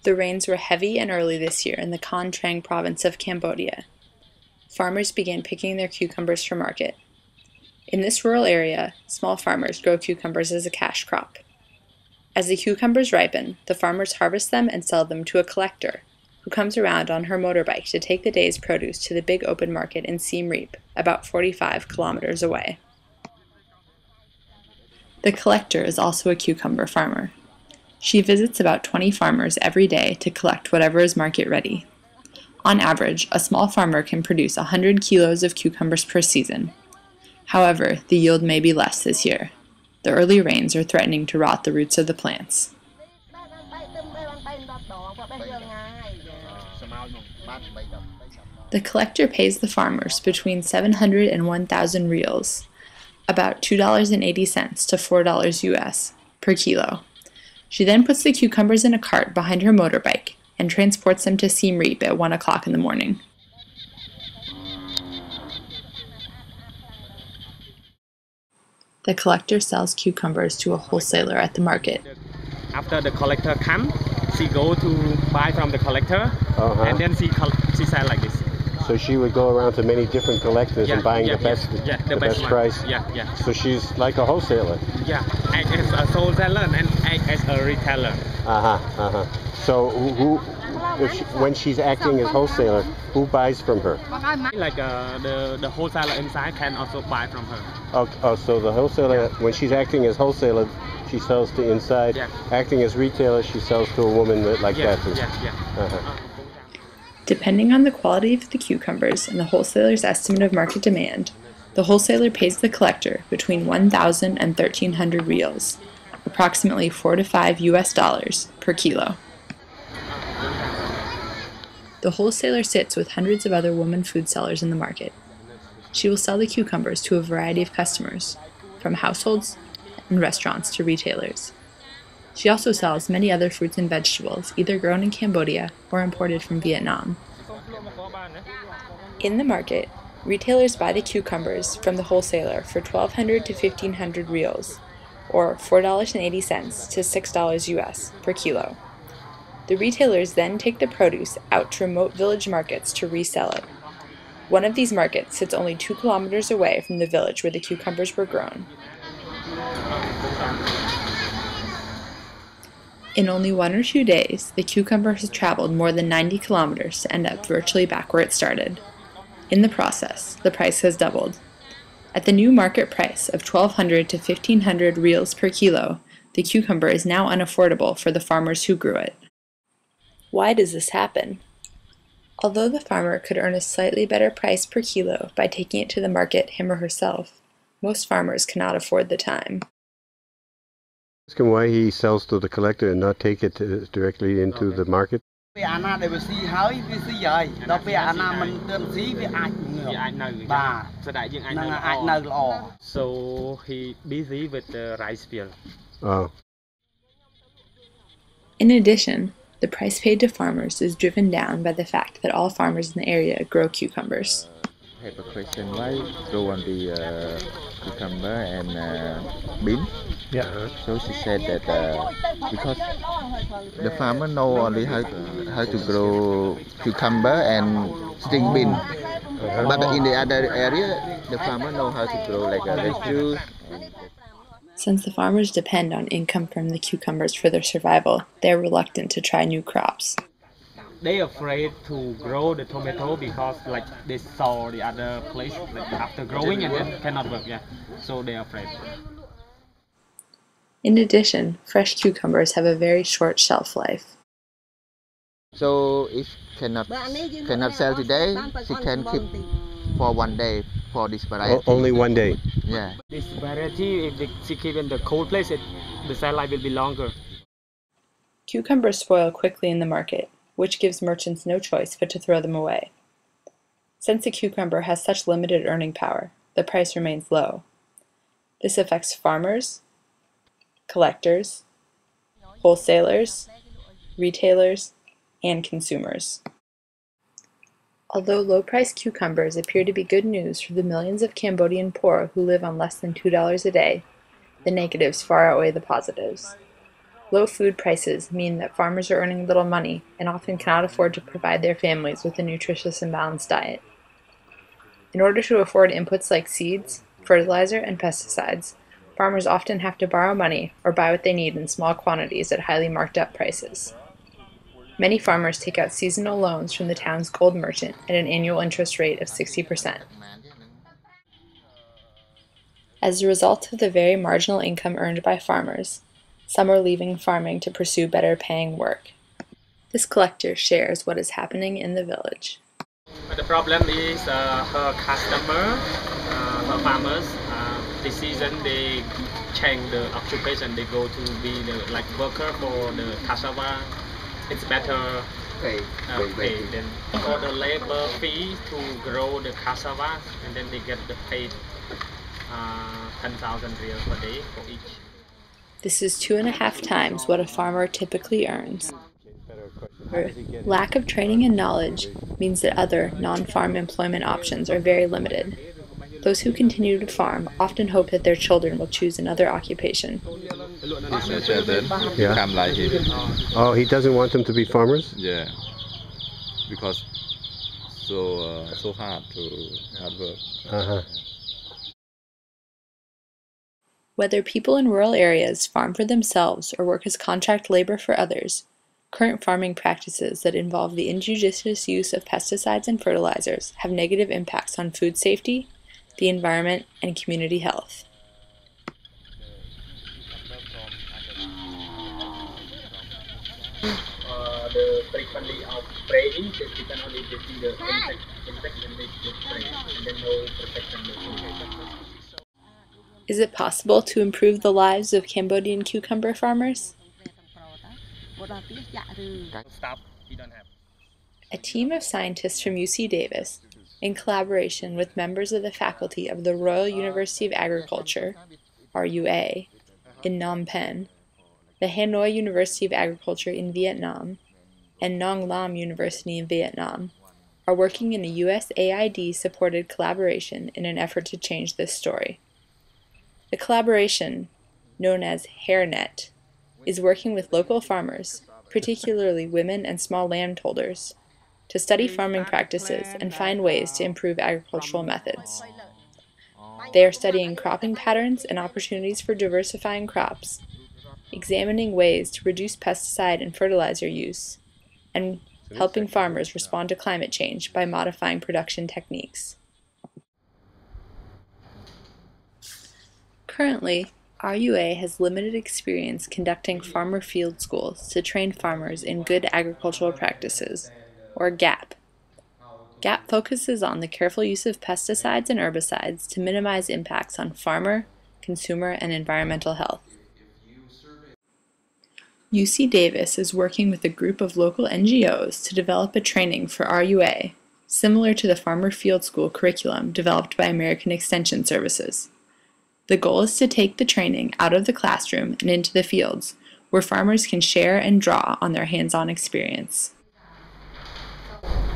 The rains were heavy and early this year in the Kon Trang province of Cambodia. Farmers began picking their cucumbers for market. In this rural area, small farmers grow cucumbers as a cash crop. As the cucumbers ripen, the farmers harvest them and sell them to a collector, who comes around on her motorbike to take the day's produce to the big open market in Siem Reap, about 45 kilometers away. The collector is also a cucumber farmer. She visits about 20 farmers every day to collect whatever is market ready. On average, a small farmer can produce 100 kilos of cucumbers per season. However, the yield may be less this year. The early rains are threatening to rot the roots of the plants. The collector pays the farmers between 700 and 1,000 reals, about $2.80 to $4 US, per kilo. She then puts the cucumbers in a cart behind her motorbike and transports them to Siem Reap at 1 o'clock in the morning. The collector sells cucumbers to a wholesaler at the market. After the collector comes, she go to buy from the collector, and then she sell like this. So she would go around to many different collectors and buying the best price. Yeah. So she's like a wholesaler. Yeah, act as a wholesaler and act as a retailer. So when she's acting as wholesaler, who buys from her? Like the wholesaler inside can also buy from her. Oh, so the wholesaler, when she's acting as wholesaler, she sells to inside. Yeah. Acting as retailer, she sells to a woman like that. Depending on the quality of the cucumbers and the wholesaler's estimate of market demand, the wholesaler pays the collector between 1,000 and 1,300 reals, approximately $4 to $5 US per kilo. The wholesaler sits with hundreds of other women food sellers in the market. She will sell the cucumbers to a variety of customers, from households and restaurants to retailers. She also sells many other fruits and vegetables, either grown in Cambodia or imported from Vietnam. In the market, retailers buy the cucumbers from the wholesaler for 1,200 to 1,500 reals, or $4.80 to $6 US per kilo. The retailers then take the produce out to remote village markets to resell it. One of these markets sits only 2 kilometers away from the village where the cucumbers were grown. In only 1 or 2 days, the cucumber has traveled more than 90 kilometers to end up virtually back where it started. In the process, the price has doubled. At the new market price of 1,200 to 1,500 reals per kilo, the cucumber is now unaffordable for the farmers who grew it. Why does this happen? Although the farmer could earn a slightly better price per kilo by taking it to the market him or herself, most farmers cannot afford the time. Ask him why he sells to the collector and not take it directly into the market. So he busy with the rice field. Oh. In addition, the price paid to farmers is driven down by the fact that all farmers in the area grow cucumbers. I have a question. Why grow on the cucumber and bean? Yeah. So she said that because the farmer know only how to grow cucumber and string bean, but in the other area the farmer know how to grow like a lettuce. Since the farmers depend on income from the cucumbers for their survival, they are reluctant to try new crops. They afraid to grow the tomato because like they saw the other place like after growing and then cannot work. So they are afraid. In addition, fresh cucumbers have a very short shelf life. So if cannot sell today, she can keep for 1 day for this variety. Only 1 day. Yeah. This variety, if she keep in the cold place, the sell life will be longer. Cucumbers spoil quickly in the market, which gives merchants no choice but to throw them away. Since the cucumber has such limited earning power, the price remains low. This affects farmers, collectors, wholesalers, retailers, and consumers. Although low-priced cucumbers appear to be good news for the millions of Cambodian poor who live on less than $2 a day, the negatives far outweigh the positives. Low food prices mean that farmers are earning little money and often cannot afford to provide their families with a nutritious and balanced diet. In order to afford inputs like seeds, fertilizer, and pesticides, farmers often have to borrow money or buy what they need in small quantities at highly marked up prices. Many farmers take out seasonal loans from the town's gold merchant at an annual interest rate of 60%. As a result of the very marginal income earned by farmers, some are leaving farming to pursue better paying work. This collector shares what is happening in the village. But the problem is her customer, her farmers, this season they change the occupation. They go to be the worker for the cassava. It's better pay than for the labor fee to grow the cassava, and then they get the paid 10,000 riyals per day for each. This is 2.5 times what a farmer typically earns. Lack of training and knowledge means that other non-farm employment options are very limited. Those who continue to farm often hope that their children will choose another occupation. His children become like him. Oh, he doesn't want them to be farmers? Yeah, because so hard work. Uh-huh. Whether people in rural areas farm for themselves or work as contract labor for others, current farming practices that involve the injudicious use of pesticides and fertilizers have negative impacts on food safety, the environment, and community health. The frequency of spraying is depend on if the insect and they spray, and then no protection. Is it possible to improve the lives of Cambodian cucumber farmers? Stop, we don't have. A team of scientists from UC Davis, in collaboration with members of the faculty of the Royal University of Agriculture, RUA, in Phnom Penh, the Hanoi University of Agriculture in Vietnam, and Nong Lam University in Vietnam, are working in a USAID-supported collaboration in an effort to change this story. The collaboration, known as HairNet, is working with local farmers, particularly women and small landholders, to study farming practices and find ways to improve agricultural methods. They are studying cropping patterns and opportunities for diversifying crops, examining ways to reduce pesticide and fertilizer use, and helping farmers respond to climate change by modifying production techniques. Currently, RUA has limited experience conducting farmer field schools to train farmers in good agricultural practices, or GAP. GAP focuses on the careful use of pesticides and herbicides to minimize impacts on farmer, consumer, and environmental health. UC Davis is working with a group of local NGOs to develop a training for RUA, similar to the Farmer Field School curriculum developed by American Extension Services. The goal is to take the training out of the classroom and into the fields, where farmers can share and draw on their hands-on experience.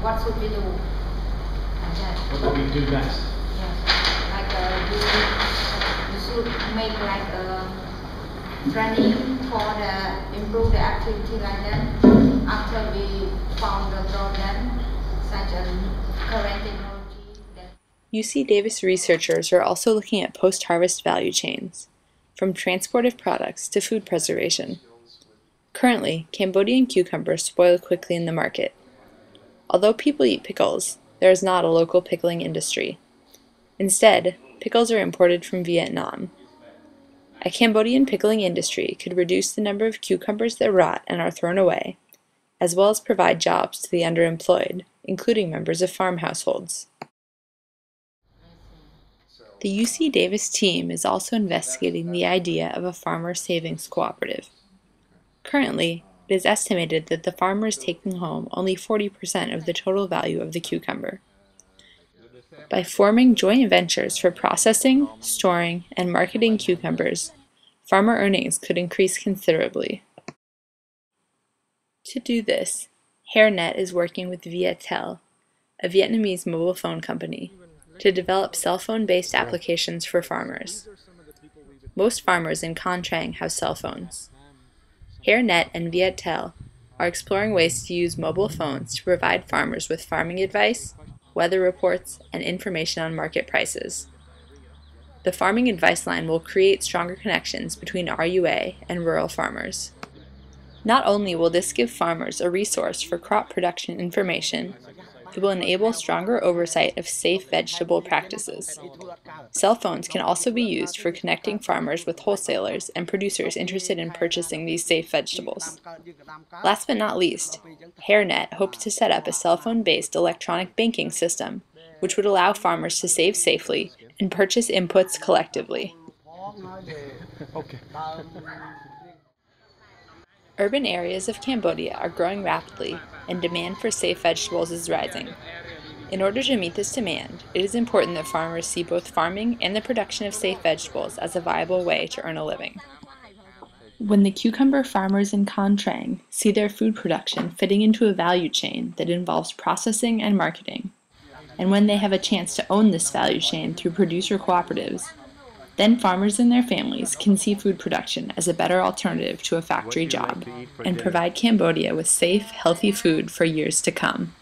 What should we do? What do we do next? Yes, you should make training for improve the activity like that. After we found the problem, such as current technology. UC Davis researchers are also looking at post-harvest value chains, from transport of products to food preservation. Currently, Cambodian cucumbers spoil quickly in the market. Although people eat pickles, there is not a local pickling industry. Instead, pickles are imported from Vietnam. A Cambodian pickling industry could reduce the number of cucumbers that rot and are thrown away, as well as provide jobs to the underemployed, including members of farm households. The UC Davis team is also investigating the idea of a farmer savings cooperative. Currently, it is estimated that the farmer is taking home only 40% of the total value of the cucumber. By forming joint ventures for processing, storing, and marketing cucumbers, farmer earnings could increase considerably. To do this, HairNet is working with Viettel, a Vietnamese mobile phone company, to develop cell phone-based applications for farmers. Most farmers in Con Trang have cell phones. HairNet and Viettel are exploring ways to use mobile phones to provide farmers with farming advice, weather reports, and information on market prices. The Farming Advice Line will create stronger connections between RUA and rural farmers. Not only will this give farmers a resource for crop production information, it will enable stronger oversight of safe vegetable practices. Cell phones can also be used for connecting farmers with wholesalers and producers interested in purchasing these safe vegetables. Last but not least, HairNet hopes to set up a cell phone-based electronic banking system, which would allow farmers to save safely and purchase inputs collectively. Urban areas of Cambodia are growing rapidly, and demand for safe vegetables is rising. In order to meet this demand, it is important that farmers see both farming and the production of safe vegetables as a viable way to earn a living. When the cucumber farmers in Con Trang see their food production fitting into a value chain that involves processing and marketing, and when they have a chance to own this value chain through producer cooperatives, then farmers and their families can see food production as a better alternative to a factory job and provide Cambodia with safe, healthy food for years to come.